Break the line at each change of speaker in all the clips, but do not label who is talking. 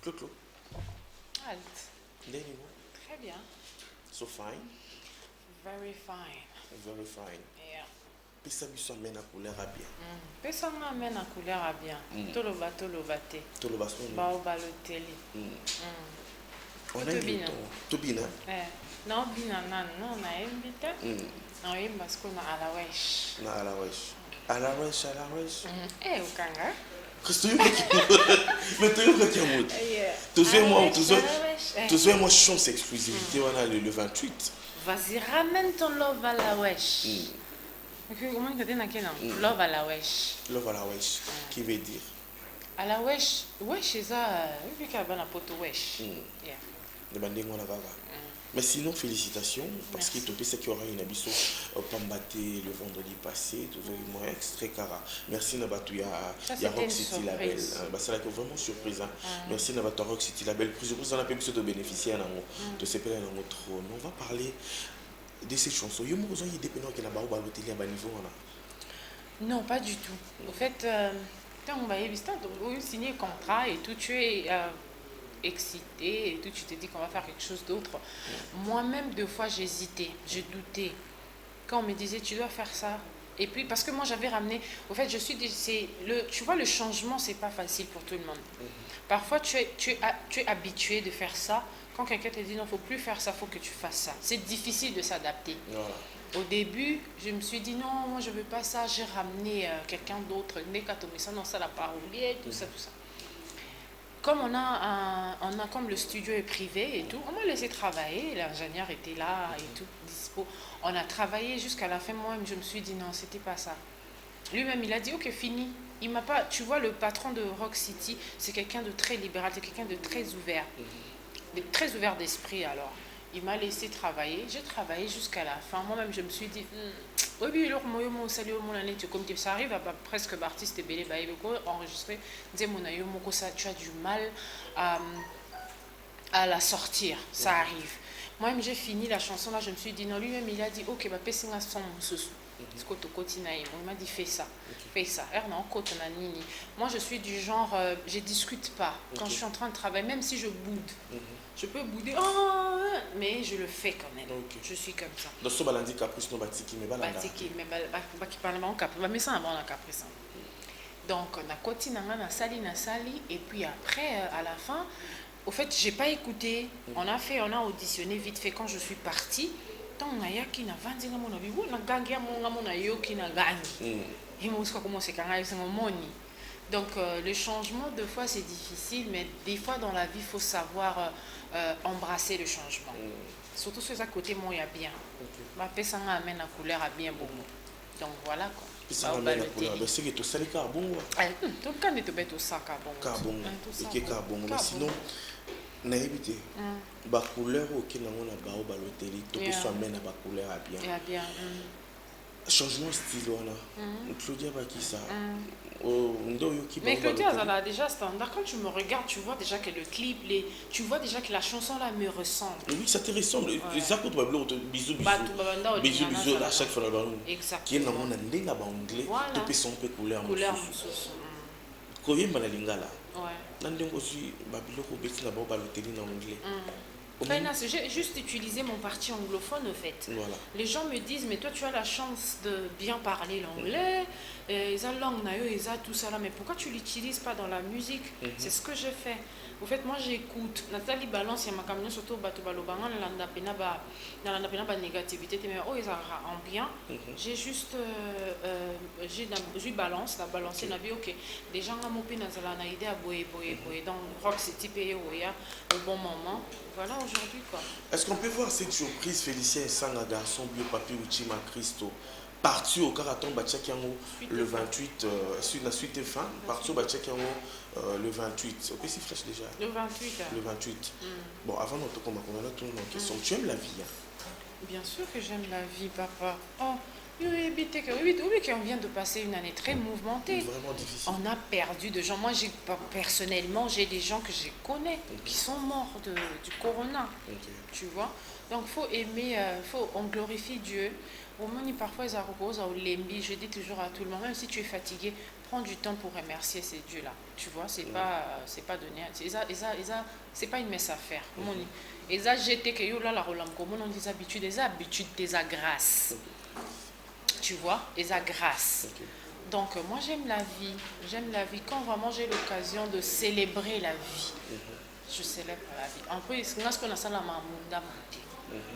Clo-Clo.
Alt.
Then you know.
Très bien.
So fine.
Very fine.
Very fine.
Yeah.
Pesa biso amena couleur à bien.
Pesa nga amena couleur à bien. Toloba te.
Toloba so.
Bao baloteli.
On a eu Tobina.
Non bina nan non na embita. Non yemba sko na alawesh.
Na alawesh. Alawesh.
Ukanga.
Qu'est-ce que tu veux? Mais tu veux que tu as moi chance exclusivité on a le 28.
Vas-y ramène ton love à la wesh. Comment tu dis na kena? Love à la wesh.
Love à la wesh. Qui veut dire?
À la wesh, wesh c'est ça, vu qu'il y a une poto wesh. Yeah.
Demandez moi la vaga. Mais sinon, félicitations, parce qu'il te sait qu'il y aura une abisso Pambaté le vendredi passé, tout vraiment extrait cara. Merci Nabatou, il y a Rock City Label. C'est là que vraiment surprise. Merci Nabatou Rock City Label. Plus de la plus de bénéficiaires de ces pays dans notre trône. On va parler de ces chansons. Il y a besoin de dépendre que la barre au télé à bas niveau.
Non, pas du tout. Au fait, quand on va signer contrat et tout, tu es excité et tout, tu te dis qu'on va faire quelque chose d'autre. Moi-même, 2 fois, j'hésitais, je doutais. Quand on me disait, tu dois faire ça. Et puis, parce que moi, j'avais ramené... Au fait, tu vois, le changement, c'est pas facile pour tout le monde. Parfois, tu es habitué de faire ça. Quand quelqu'un te dit, non, il ne faut plus faire ça, il faut que tu fasses ça. C'est difficile de s'adapter. Voilà. Au début, je me suis dit, non, moi, je ne veux pas ça. J'ai ramené quelqu'un d'autre. Non, ça l'a pas oublié, tout ça. Comme comme le studio est privé et tout, on m'a laissé travailler, l'ingénieur était là et tout, dispo. On a travaillé jusqu'à la fin, moi-même, je me suis dit non, c'était pas ça. Lui-même, il a dit, ok, fini. Il m'a pas, tu vois, le patron de Rock City, c'est quelqu'un de très libéral, c'est quelqu'un de très ouvert d'esprit alors. Il m'a laissé travailler, j'ai travaillé jusqu'à la fin. Moi-même, je me suis dit, oui, comme ça arrive à presque l'artiste belé enregistré, tu as du mal à la sortir, ça arrive. Moi-même, j'ai fini la chanson là, je me suis dit, non, lui-même, il a dit, ok, il m'a dit, fais ça. Moi, je suis du genre, je discute pas quand je suis en train de travailler, même si je boude. Je peux bouder, mais je le fais quand même. Je suis comme ça.
Donc, ce balandi caprice, non, batiki, mais balanda.
Batiki, mais mais ça, on a caprice. Donc, on a continué, on a sali, et puis après, à la fin, au fait, j'ai pas écouté. On a auditionné vite fait quand je suis partie. Tant on a qui n'a vendu mon avis, on a gagné mon ayo qui n'a gagné. Et moi, je commence à mon donc, le changement, 2 fois, c'est difficile, mais des fois, dans la vie, il faut savoir embrasser le changement. Surtout sur à côté, moi, il y a bien. Ma personne amène la couleur à bien beaucoup. Donc, voilà quoi.
Ça amène la couleur. Mais c'est que tu sais le carbon.
Tout le temps, tu peux tout ça, carbon.
Carbon. Et carbon. Mais sinon, na évité. La couleur auquel on a barre au balotelli, tu peux s'amener à la couleur à bien.
Bien.
Changement style, Claudia va qui ça?
Mais Claudia, elle a déjà standard. Quand tu me regardes, tu vois déjà que le clip, tu vois déjà que la chanson là me ressemble.
Oui, ça te ressemble. Ça coûte pas bisous. Bisous à chaque fois.
Exact.
Qui est dans mon année là-bas anglais, tu peux son peu couleur.
Couleur.
Combien de lingala? Ouais. Nandeng aussi, babiloko beti là-bas baloteli en anglais.
J'ai juste utilisé mon parti anglophone au fait. Voilà. Les gens me disent, mais toi tu as la chance de bien parler l'anglais, ils ont langue, ils ont tout ça là, mais pourquoi tu l'utilises pas dans la musique? C'est ce que je fais. Au fait, moi j'écoute. Nathalie Balance, il y a ma camion surtout bateau balobanga, dans la négativité, mais oh ils ont bien. J'ai juste, j'ai balance, la balance, n'a bien ok. Des gens ont mopé dans la idée à boyer, donc Rock City payé au bon moment. Voilà aujourd'hui quoi.
Est-ce qu'on peut voir cette surprise Félicien et Sanga garçon bio papi Uchima Christo parti au Karaton Bachakiango le 28 suite la suite est fin parti au Bachakiango le 28 au PC flash déjà
le 28
le 28 bon avant notre combat on a tout le monde question tu aimes la vie
Bien sûr que j'aime la vie papa. Oui, on vient de passer une année très mouvementée.
Vraiment difficile.
On a perdu de gens. Moi, personnellement, j'ai des gens que je connais qui sont morts du corona. Tu vois. Donc, il faut aimer, on glorifie Dieu. Au moins, parfois, ils reposent au lembi. Je dis toujours à tout le monde, même si tu es fatigué, prends du temps pour remercier ces dieux-là. Tu vois, c'est pas donné. C'est pas une messe à faire. Et ça, j'étais que yo là la rolam comme on dit habitudes, des habitudes, des grâce. Tu vois, des grâce. Donc moi j'aime la vie. J'aime la vie quand vraiment j'ai l'occasion de célébrer la vie. Je célèbre la vie. En plus, ce qu'on a ça la mamunda.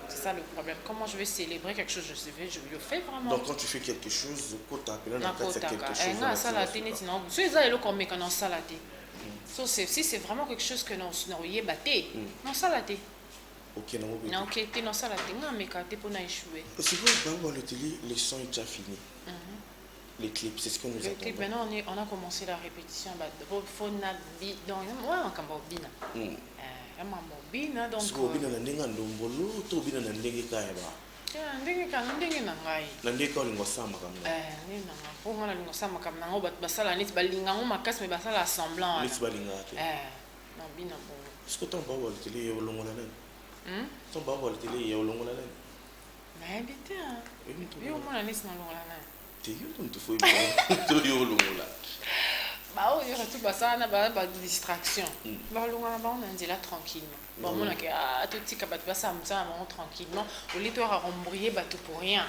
C'est ça le problème. Comment je vais célébrer quelque chose, je le fais vraiment.
Donc quand tu fais quelque chose, c'est quelque chose.
Si c'est vraiment quelque chose que nous batté, non ça l'a été.
Ok, non,
ok, t'es non ça l'a été. Non, mais quand t'es pour échouer.
C'est bon, le télé, le son est déjà fini. Les clips, c'est ce que nous avons. Les clips,
maintenant on a commencé la répétition. Faut nabi, donc ouais, on cambo bina. Bina donc.
Parce que bina na ndenga ndombolo, to bina na ndenge kaya ba.
Ndenge na ngai.
Na ndenge ko lingo sama kamna.
Ni na ngo ngala lingo sama kamna ngo basala neti balinga ngo makasi me basala semblant.
Neti balinga te.
Non bina bon.
Est-ce que ton baba le télé yo longola nani? Ton baba le télé yo longola nani?
Mais habité hein. Yo mona neti na longola nani?
Te yo ton te foi to yo longola.
Bah oui, tout ça na ba distraction. Ba longola ba on dit là tranquillement. Bon mona que tout petit kabat ba ça tranquillement au lieu de rembrouiller bateau pour rien.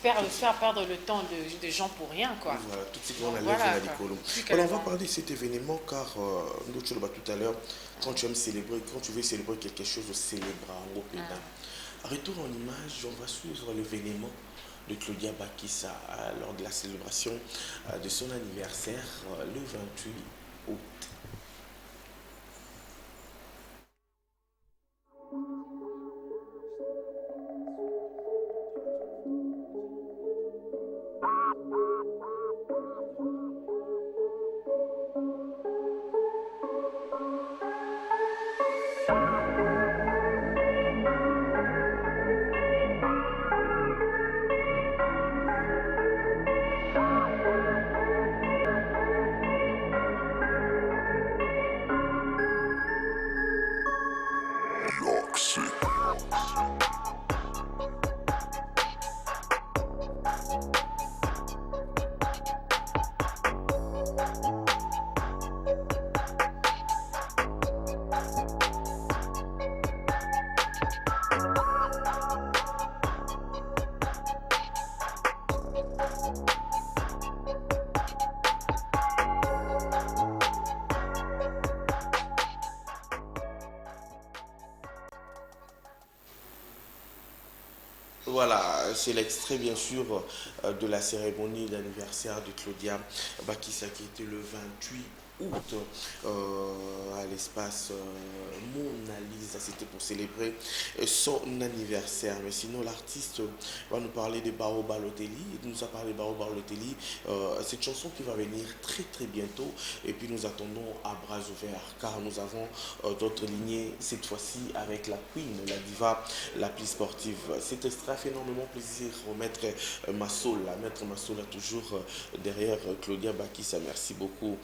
Faire perdre le temps de gens pour rien quoi.
Voilà, tout ce qu'on a lève alors on va parler de cet événement car nous tu le vois tout à l'heure quand tu aimes célébrer, quand tu veux célébrer quelque chose de célébrant au pays. Retour en image, on va suivre l'événement de Claudia Bakissa lors de la célébration de son anniversaire le 28 août. Voilà, c'est l'extrait bien sûr de la cérémonie d'anniversaire de Claudia Bakissa qui était le 28 août à l'espace Mona Lisa. C'était pour célébrer son anniversaire. Mais sinon, l'artiste va nous parler de Barreau Balotelli. Il nous a parlé de Barreau Balotelli. Cette chanson qui va venir très très bientôt. Et puis nous attendons à bras ouverts car nous avons d'autres lignées cette fois-ci avec la Queen, la diva la plus sportive. Cet extrait fait énormément plaisir au maître Massola. Maître Massola toujours derrière Claudia Bakissa. Merci beaucoup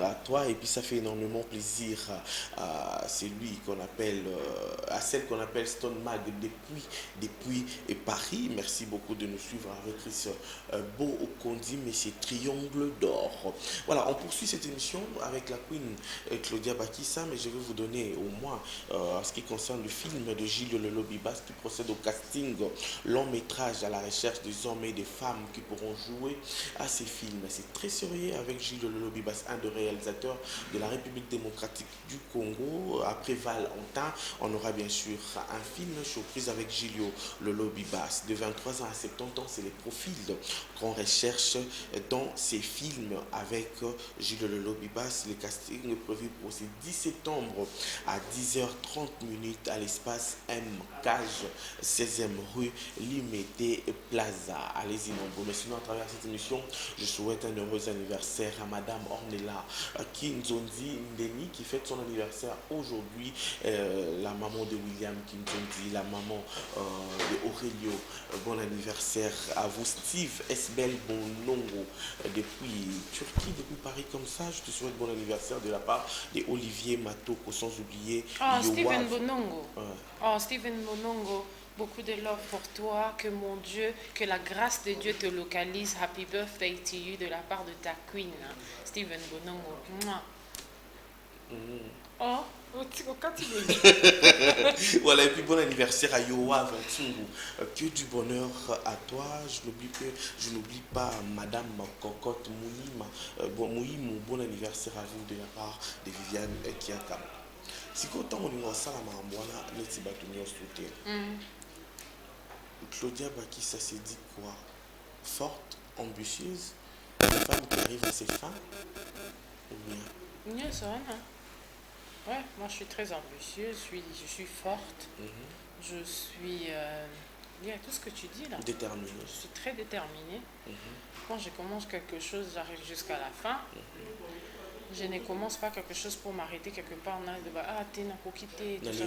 à toi. Et puis ça fait énormément plaisir à celui qu'on appelle, à celle qu'on appelle Stone Mag depuis Paris. Merci beaucoup de nous suivre avec Chris Beau Okondi, mais c'est Triangle d'Or. Voilà, on poursuit cette émission avec la Queen Claudia Bakissa, mais je vais vous donner au moins en ce qui concerne le film de Gilles Lolo Bibas qui procède au casting long métrage à la recherche des hommes et des femmes qui pourront jouer à ces films. C'est très sérieux avec Gilles Lolo Bibas, un des réalisateurs de la République démocratique du Congo. Après Valentin, on aura bien sûr un film surprise avec Gilles Lolo Bibas. De 23 ans à 70 ans, c'est les profils qu'on recherche dans ces films avec Gilles Lolo Bibas. Le casting est prévu pour ce 10 septembre à 10h30 à l'espace M Cage, 16e rue Limité Plaza. Allez-y nombreux. Mais sinon, à travers cette émission, je souhaite un heureux anniversaire à Madame Ornella Kinzondi Ndeni qui fête son anniversaire aujourd'hui. La maman de William Kinzondi, la maman de Aurelio. Bon anniversaire à vous. Steve Esbel Bonongo depuis Turquie, depuis Paris comme ça. Je te souhaite bon anniversaire de la part de Olivier Matoko, sans oublier
Steven Bonongo. Steven Bonongo. Beaucoup de love pour toi. Que mon Dieu, que la grâce de Dieu te localise. Happy birthday to you de la part de ta queen, Steven Bonongo. Mouah. Oh, quand tu veux.
Voilà, et puis bon anniversaire à Yoa Vantungu. Que du bonheur à toi. Je n'oublie pas Madame Cocotte Mouima. Bon anniversaire à vous de la part de Viviane Kiakam. Si autant on est ensemble à Mambouana, n'est-ce pas tout le monde. Claudia Baki, ça s'est dit quoi? Forte, ambitieuse, une femme qui arrive à ses fins ou bien?
Non, ça va, non. Ouais, moi je suis très ambitieuse, je suis forte, je suis... il y a tout ce que tu dis là.
Déterminée.
Je suis très déterminée. Quand je commence quelque chose, j'arrive jusqu'à la fin. Je ne commence pas quelque chose pour m'arrêter quelque part. Ah, t'es n'a pas quitté, tout ça,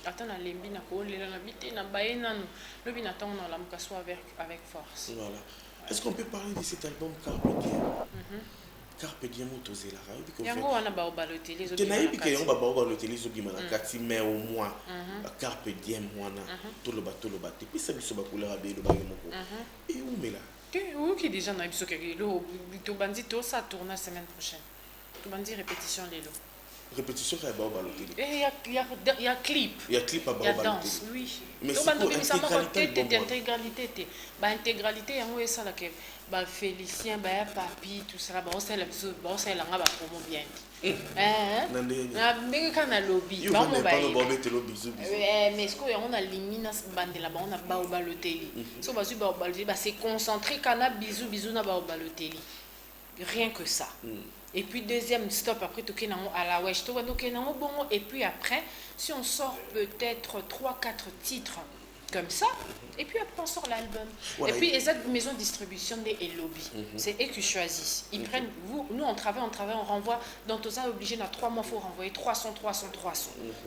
attends, na lembi, na koole, na bité, na baé, na no. Le binaton, on l'a m'kasso avec force.
Voilà. Est-ce qu'on peut parler de cet album Carpe Diem? Carpe Diem autosé la raille.
Yango wana ba obaloté
tu n'as pas que on va obaloté les autres na kati mais au moins Carpe Diem wana tout le bateau et puis ça biso ba couleur abé le ba moko. Et où mais là?
Où qui déjà na biso quelque to bandi to ça tourne la semaine prochaine. To bandi répétition lelo.
Répétition à ba obaloté.
Et il y a clip.
Il y a clip à ba obaloté.
Il y a danse, oui.
Mais c'est pour
intégralité. Ba intégralité yango esa la ke ba Félicien ba papi tout ça ba on sait la biso ba on sait la ngaba promo bien. Na mbenge kana lobby
ba mo ba
mais ce qu'on a limina bande là-bas on a ba obaloté. So ba su ba obaloté ba c'est concentré kana bisou na ba obaloté. Rien que ça. Et puis deuxième stop après tout à la wesh tout bon et puis après si on sort peut-être 3-4 titres comme ça et puis après on sort l'album. Voilà, et puis les autres maisons de distribution des lobby c'est eux qui choisissent. Ils prennent nous on travaille on renvoie dans tout ça obligé dans 3 mois faut renvoyer 300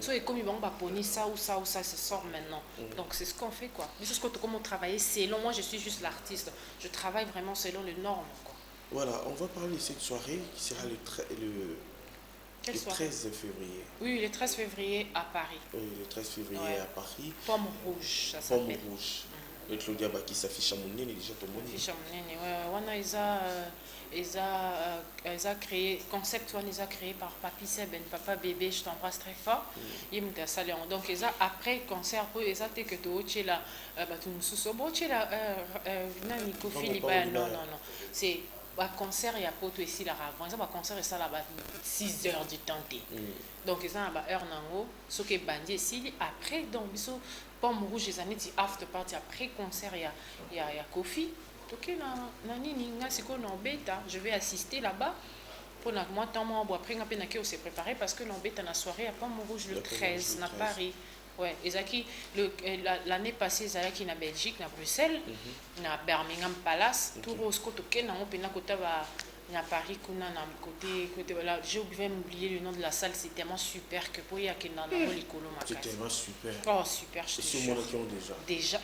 so et comme ils vont poni ça ou ça ça sort maintenant. Donc c'est ce qu'on fait quoi. Mais c'est ce que comment travailler selon moi je suis juste l'artiste. Je travaille vraiment selon les normes quoi.
Voilà, on va parler de cette soirée qui sera le 13 février.
Oui, le 13 février à Paris.
Oui, le 13 février à Paris.
Pomme rouge, ça s'appelle.
Pomme rouge. Le Claudia Baki s'affiche à mon nez, déjà ton mon nez.
Affiche à mon nez, ouais. Ils ont créé, concept one, ils ont créé par Papi Seben, Papa Bébé, je t'embrasse très fort. Ils m'ont salé. Donc, ils ont après concert, ils ont été que tu es là, tu nous sous-sobo, tu es là, Nico Philippe, non. C'est. Un concert il y a pas tout ici là avant ça un concert et ça là-bas 6 heures du temps donc ils ont une heure nango ce que bandi ici après donc biso Pomme rouge les années dit after party après concert il y a Kofi ok na nini nga siko na beta je vais assister là-bas pour moi tant moi après nga pena que on s'est préparé parce que l'embête na soirée à Pomme rouge le 13 na Paris. Ouais, l'année passée, ils allaient en Belgique, à Bruxelles, à Birmingham Palace, tout rose côté à Paris, côté voilà, j'ai oublié le nom de la salle, c'est tellement super que pour y aller dans
c'est tellement super.
Oh super, je te jure. Déjà.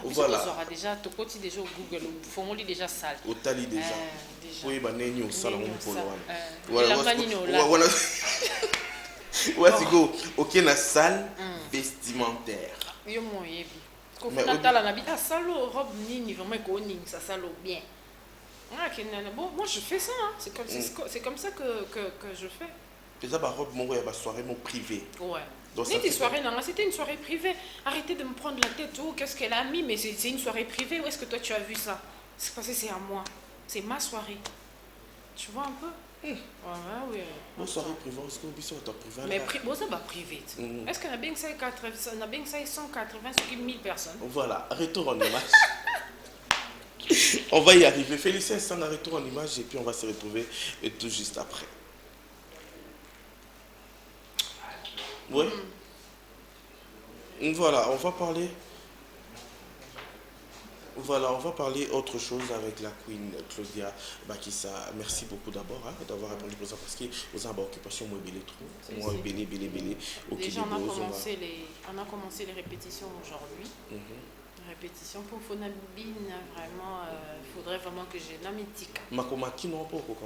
Voilà.
On aura déjà tout côté déjà au Google, faut déjà salle.
Au tali déjà. Oui, bah néni au salon pour
voilà.
Ouais, c'est go. Ok, la salle vestimentaire.
Yo mon yebi. Ko fona tala na bi salo robe nini vraiment ko ning ça salo bien. Bon, moi je fais ça hein. C'est comme ça que je fais.
Déjà ma robe mon ouais, ma soirée mon privé.
Ouais. C'était une soirée privée. Arrêtez de me prendre la tête. Oh, qu'est-ce qu'elle a mis mais c'est une soirée privée. Où est-ce que toi tu as vu ça? C'est parce que c'est à moi. C'est ma soirée. Tu vois un peu? Oui.
Bon, soirée privée, est-ce qu'on peut sortir privé?
Mais bon, ça va privé. Est-ce qu'on a bien 180 sur 1000 personnes?
Voilà, retour en image. On va y arriver. Félicien, c'est un retour en image et puis on va se retrouver tout juste après. Oui. Voilà, on va parler. Voilà, on va parler autre chose avec la Queen Claudia Bakissa. Merci beaucoup d'abord d'avoir répondu pour ça parce que vous avez une occupation moins belle trop. Moins belle.
Déjà, on a commencé les répétitions aujourd'hui. Répétition pour Fonabine, vraiment, il faudrait vraiment que j'ai la mythique.
Makomaki non pas au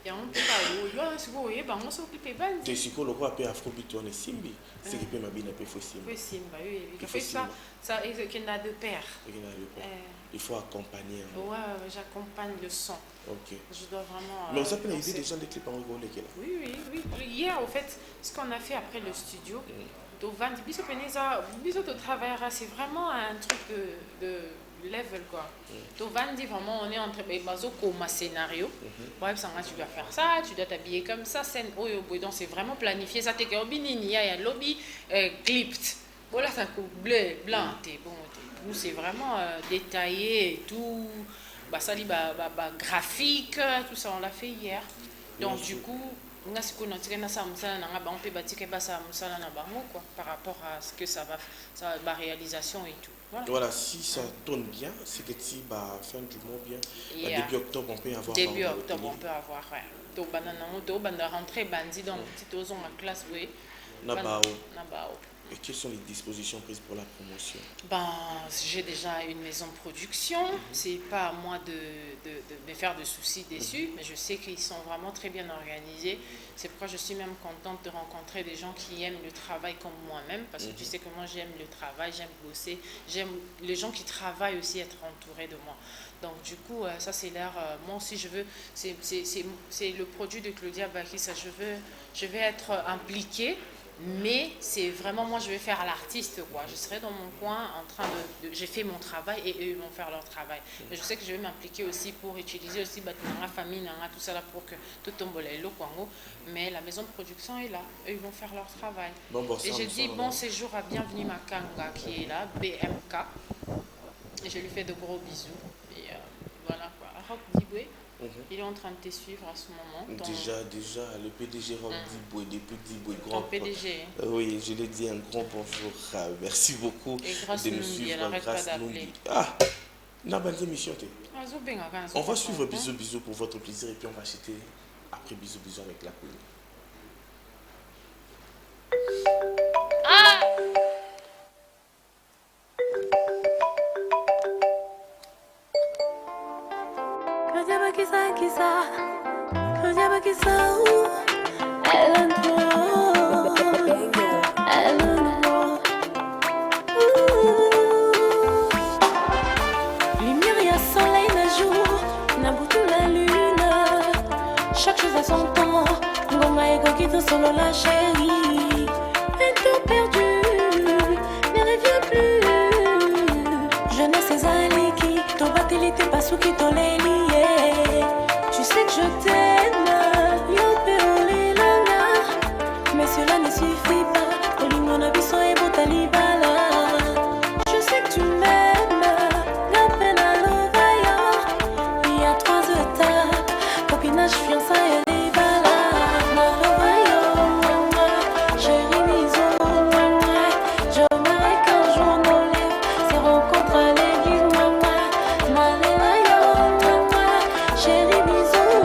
yango mpe baoyo sikoyo oyeba yango soki mpe bandi
te sikoyo lokola mpe afrobeat wana esimbi seki mpe mabina mpe fo esimba
esimba ça ekenda de pair
il faut accompagner
ouais j'accompagne le son
ok
je dois vraiment
mais on s'appelle l'idée des gens des clips en rigole
oui hier au fait ce qu'on a fait après le studio Tovandi biso peneza biso to travaillera c'est vraiment un truc de level quoi. Tovandi vraiment on est entre bazo comme scénario. Ouais, tu dois faire ça, tu dois t'habiller comme ça, scène oyo boy donc c'est vraiment planifié ça t'es que binini il y a lobby clipped. Voilà ça bleu blanc t'es bon nous c'est vraiment détaillé et tout bah ça dit bah graphique tout ça on l'a fait hier. Donc du coup on a ce qu'on a tiré na ça musala na ba on peut bâtir ba ça musala na bango quoi par rapport à ce que ça va la réalisation et tout.
Voilà, si ça tourne bien, c'est que si bah fin du mois bien, début octobre on peut avoir.
Début octobre on peut avoir ouais. Donc banana rentrer bandi dans petite ozon en classe oui.
Nabao. Et quelles sont les dispositions prises pour la promotion?
J'ai déjà une maison de production. C'est pas à moi de me faire de soucis dessus, mais je sais qu'ils sont vraiment très bien organisés. C'est pourquoi je suis même contente de rencontrer des gens qui aiment le travail comme moi-même, parce que tu sais que moi j'aime le travail, j'aime bosser, j'aime les gens qui travaillent aussi être entourés de moi. Donc du coup, ça c'est l'air. Moi aussi je veux. C'est le produit de Claudia Bakissa. Je vais être impliquée. Mais c'est vraiment moi je vais faire à l'artiste quoi. Je serai dans mon coin en train j'ai fait mon travail et eux ils vont faire leur travail. Mais je sais que je vais m'impliquer aussi pour utiliser aussi ma famille tout ça là pour que tout tombe le kwango. Mais la maison de production est là, eux ils vont faire leur travail. Et je dis bon séjour à Bienvenue Makanga qui est là, BMK. Et je lui fais de gros bisous. Et voilà quoi. Rock Diboué. Il est en train de te suivre à ce moment.
Déjà, le PDG Rock Diboué, depuis Diboué, grand.
Ton PDG.
Oui, je l'ai dit un grand bonjour. Merci beaucoup de nous suivre.
Grâce d'appeler.
Ah, n'a pas d'émission. On va suivre bisous pour votre plaisir et puis on va acheter après bisous avec la couleur.
Lumière, y a soleil, la jour, n'a boutou la lune. Chaque chose à son temps. Ngoma ego quitte solo la chérie. Un temps perdu, ne revient plus. Jeunesse et aliki, ton battelité pas sous qui t'en est lié. Tu sais que je t'aime, mais cela ne suffit pas. Olimon abisso et botalibala. Je sais que tu m'aimes, la peine à l'ovaillard. Il y a 3 étapes, copinage, fiançailles et les balas. Chérie, bisous, j'aimerais qu'un jour nos lèvres se rencontrent à l'église. Chérie, bisous,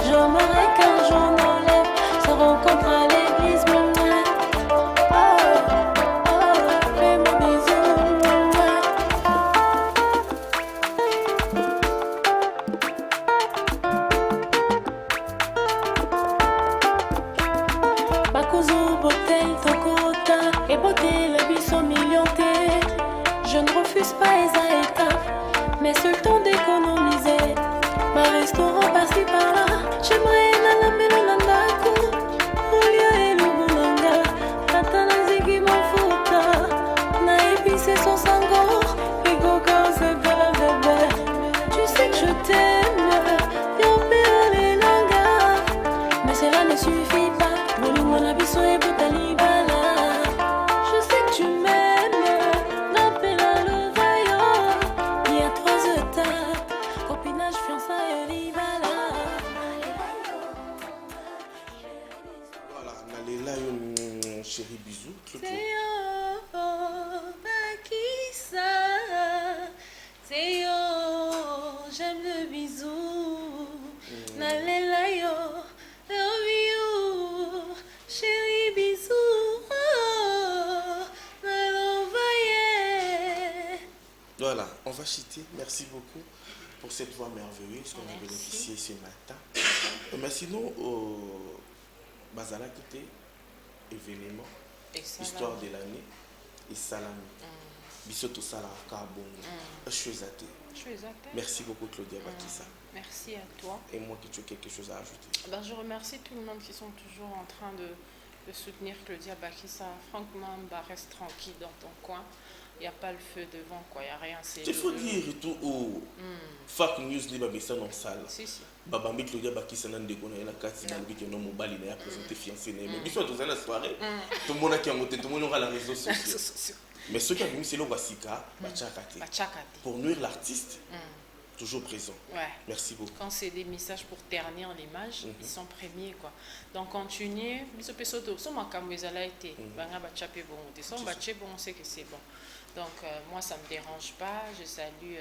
j'aimerais qu'un jour nos lèvres se rencontrent à l'église. Fais-moi bisous. Bakuzu, Botel, Tokota, et Botel, Bisso, Millionté. Je ne refuse pas les étapes, mais c'est le temps d'économiser. Ma restaurant par-ci par-là, j'aimerais la melonandako. Olia et le boulanga, Katana Ziggy Mofuta. Na épicé son sango, et Goka, c'est belle bébé. Tu sais que je t'aime, Yopé les langas. Mais cela ne suffit pas, Bolimon abisso et botalibala. Je sais que tu m'aimes, rappelle à l'ovaillard. Il y a 3 étapes, copinage, fiançailles, libala.
Voilà, Nalela, chérie bisous.
C'est yo, Bakissa. C'est yo, j'aime le bisou. Nalela yo, love you. Chérie bisou.
Voilà, on va chuter. Merci beaucoup pour cette voix merveilleuse qu'on a bénéficiée ce matin. Mais sinon, Bazala qui était événement, histoire de l'année, et salami. Bisoto Sala Kabongo. Merci beaucoup Claudia Bakissa.
Merci à toi.
Et moi qui tu as quelque chose à ajouter.
Ben, je remercie tout le monde qui sont toujours en train de soutenir Claudia Bakissa. Franchement, bah, reste tranquille dans ton coin. Il n'y a pas le feu devant, quoi. Il n'y a rien.
Il faut dire tout au Fake News les babessa dans la salle.
Si, si.
Babambi Claudia Bakissa n'a pas la carte n'a pas non mobile il a présenté fiancé mais il faut dans la soirée. Tout le monde qui a monté, tout le monde aura la réseau sociaux. Mais ceux qui ont venu c'est le Wasika, pour nuire l'artiste. Toujours présent.
Ouais.
Merci beaucoup.
Quand c'est des messages pour ternir l'image, ils sont premiers, quoi. Donc continuez. On sait que c'est bon. Donc moi ça me dérange pas. Je salue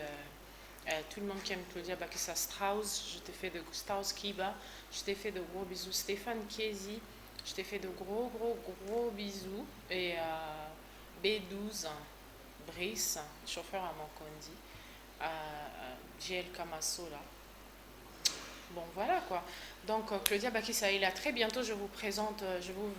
tout le monde qui aime Claudia Bakissa Strauss. Je te fais de Strauss Kiba. Je t'ai fait de gros bisous. Stéphane Kiesi. Je t'ai fait de gros bisous. Et B12, Brice, chauffeur à Monkondi. GL Kamasso là. Bon voilà quoi. Donc Claudia Bakissa est là très bientôt. Je vais vous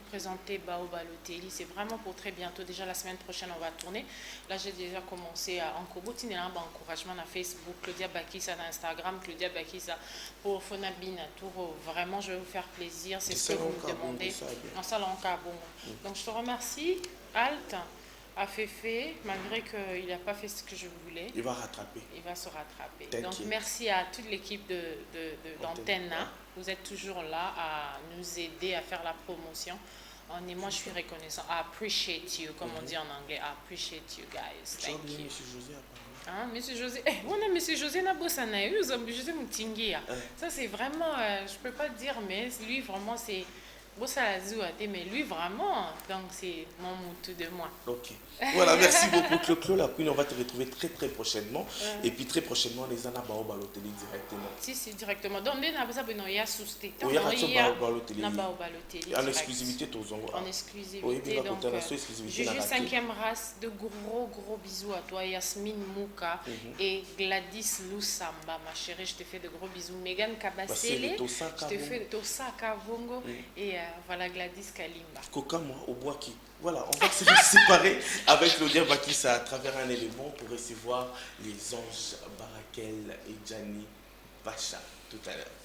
présenter Bao Balotelli. C'est vraiment pour très bientôt. Déjà la semaine prochaine on va tourner. Là j'ai déjà commencé à encourager encouragement à Facebook. Claudia Bakissa sur Instagram. Claudia Bakissa pour Fonabina Touro. Vraiment je vais vous faire plaisir. C'est ce que vous me demandez. En salle en Cabon. Donc je te remercie. Alt. A fait, malgré qu'il n'a pas fait ce que je voulais.
Il va rattraper.
Il va se rattraper. Donc merci à toute l'équipe d'Antenne. Vous êtes toujours là à nous aider à faire la promotion. Moi je suis reconnaissant. I appreciate you, comme on dit en anglais. I appreciate you guys. Thank you.
Monsieur José
Hein, Monsieur José, Monsieur José Nabosana, José Moutinguia. Ça c'est vraiment, je peux pas dire, mais lui vraiment c'est. Mais lui vraiment, donc c'est mon moutou de moi.
Ok. Voilà, merci beaucoup Clo. La Queen, on va te retrouver très prochainement. Et puis très prochainement, les Anna Bao Balotelli directement.
Si, directement. Donc, il y a sousté.
Il y a Balotelli. En exclusivité, tous
en exclusivité. Donc, Juju 5e race, de gros bisous à toi. Yasmine Mouka et Gladys Lusamba, ma chérie, je te fais de gros bisous. Megan Kabasele, je te fais de Tosa Kavongo et voilà Gladys Kalimba.
Coca, moi, au bois qui. Voilà, on va se séparer avec Claudia Bakissa à travers un élément pour recevoir les anges Barakel et Gianni Pacha tout à l'heure.